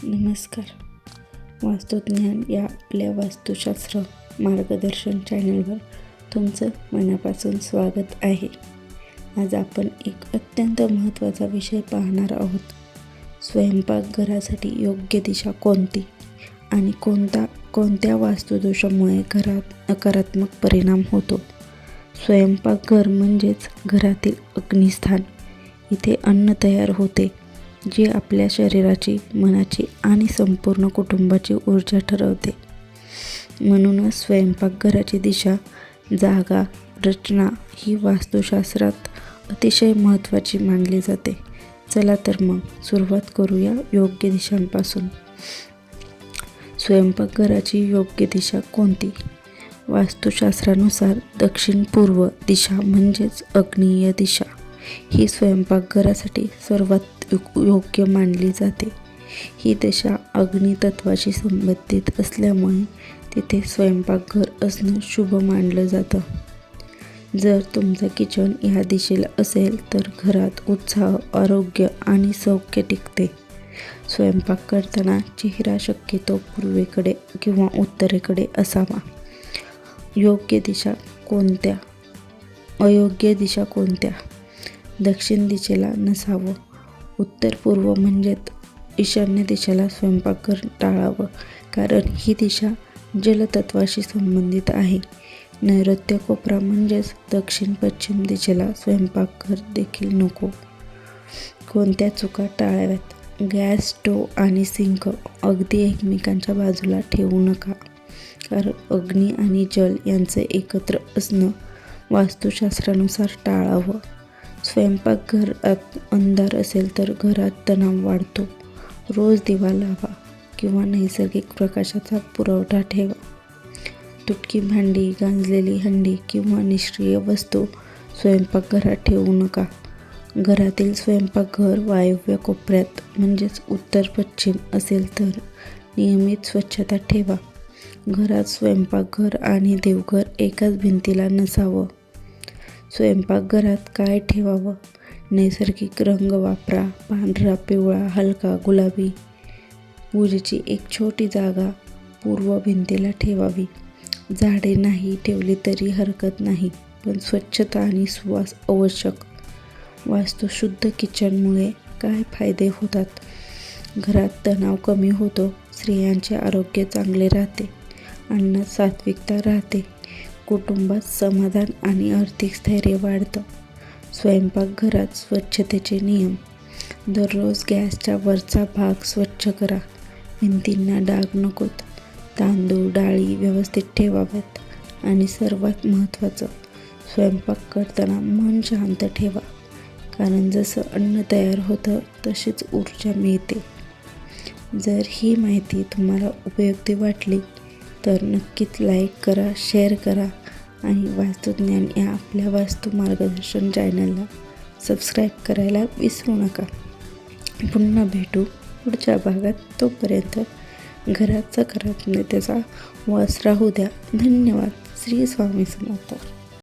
नमस्कार. वास्तुज्ञान या आपल्या वास्तुशास्त्र मार्गदर्शन चॅनलवर तुमचं मनापासून स्वागत आहे. आज आपण एक अत्यंत महत्त्वाचा विषय पाहणार आहोत. स्वयंपाकघरासाठी योग्य दिशा कोणती आणि कोणत्या वास्तुदोषामुळे घरात नकारात्मक परिणाम होतो. स्वयंपाकघर म्हणजेच घरातील अग्निस्थान. इथे अन्न तयार होते, जे आपल्या शरीराची, मनाची आणि संपूर्ण कुटुंबाची ऊर्जा ठरवते. म्हणूनच स्वयंपाकघराची दिशा, जागा, रचना ही वास्तुशास्त्रात अतिशय महत्त्वाची मानली जाते. चला तर मग सुरुवात करूया योग्य दिशांपासून. स्वयंपाकघराची योग्य दिशा कोणती? वास्तुशास्त्रानुसार दक्षिण पूर्व दिशा म्हणजेच आग्नेय दिशा ही स्वयंपाकघरासाठी सर्वात योग्य मानली जाते. ही दिशा अग्नितत्वाशी संबंधित असल्यामुळे तिथे स्वयंपाकघर असणं शुभ मानलं जातं. जर तुमचं किचन ह्या दिशेला असेल तर घरात उत्साह, आरोग्य आणि सौख्य टिकते. स्वयंपाक करताना चेहरा शक्यतो पूर्वेकडे किंवा उत्तरेकडे असावा. योग्य दिशा कोणत्या? अयोग्य दिशा कोणत्या? दक्षिण दिशेला नसावं. उत्तर पूर्व म्हणजेच ईशान्य दिशेला स्वयंपाकघर टाळावं, कारण ही दिशा जलतत्वाशी संबंधित आहे. नैऋत्य कोपरा म्हणजेच दक्षिण पश्चिम दिशेला स्वयंपाकघर देखील नको. कोणत्या चुका टाळाव्यात? गॅस, स्टोव्ह आणि सिंक अगदी एकमेकांच्या बाजूला ठेवू नका, कारण अग्नी आणि जल यांचे एकत्र असणं वास्तुशास्त्रानुसार टाळावं. स्वयंपाकघरात अंधार असेल तर घरात तणाव वाढतो. रोज दिवा लावा किंवा नैसर्गिक प्रकाशाचा पुरवठा ठेवा. तुटकी भांडी, गांजलेली हंडी किंवा निष्क्रिय वस्तू स्वयंपाकघरात ठेवू नका. घरातील स्वयंपाकघर वायव्य कोपऱ्यात म्हणजेच उत्तर पश्चिम असेल तर नियमित स्वच्छता ठेवा. घरात स्वयंपाकघर आणि देवघर एकाच भिंतीला नसावं. स्वयंपाकघरात काय ठेवावं? नैसर्गिक रंग वापरा. पांढरा, पिवळा, हलका गुलाबी. पूजेची एक छोटी जागा पूर्व भिंतीला ठेवावी. झाडे नाही ठेवली तरी हरकत नाही, पण स्वच्छता आणि सुवास आवश्यक. वास्तुशुद्ध किचनमुळे काय फायदे होतात? घरात तणाव कमी होतो. स्त्रियांचे आरोग्य चांगले राहते. अन्नात सात्विकता राहते. कुटुंबात समाधान आणि आर्थिक स्थैर्य वाढतं. स्वयंपाकघरात स्वच्छतेचे नियम. दररोज गॅसच्या वरचा भाग स्वच्छ करा. भिंतींना डाग नकोत. तांदूळ, डाळी व्यवस्थित ठेवाव्यात. आणि सर्वात महत्त्वाचं, स्वयंपाक करताना मन शांत ठेवा, कारण जसं अन्न तयार होतं तशीच ऊर्जा मिळते. जर ही माहिती तुम्हाला उपयुक्त वाटली तर नक्कीच लाईक करा, शेअर करा आणि वास्तुज्ञान या आपल्या वास्तू मार्गदर्शन चॅनलला सबस्क्राईब करायला विसरू नका. पुन्हा भेटू पुढच्या भागात. तोपर्यंत घरात सकारात्मकतेचा वास राहू द्या. धन्यवाद. श्री स्वामी समर्थ.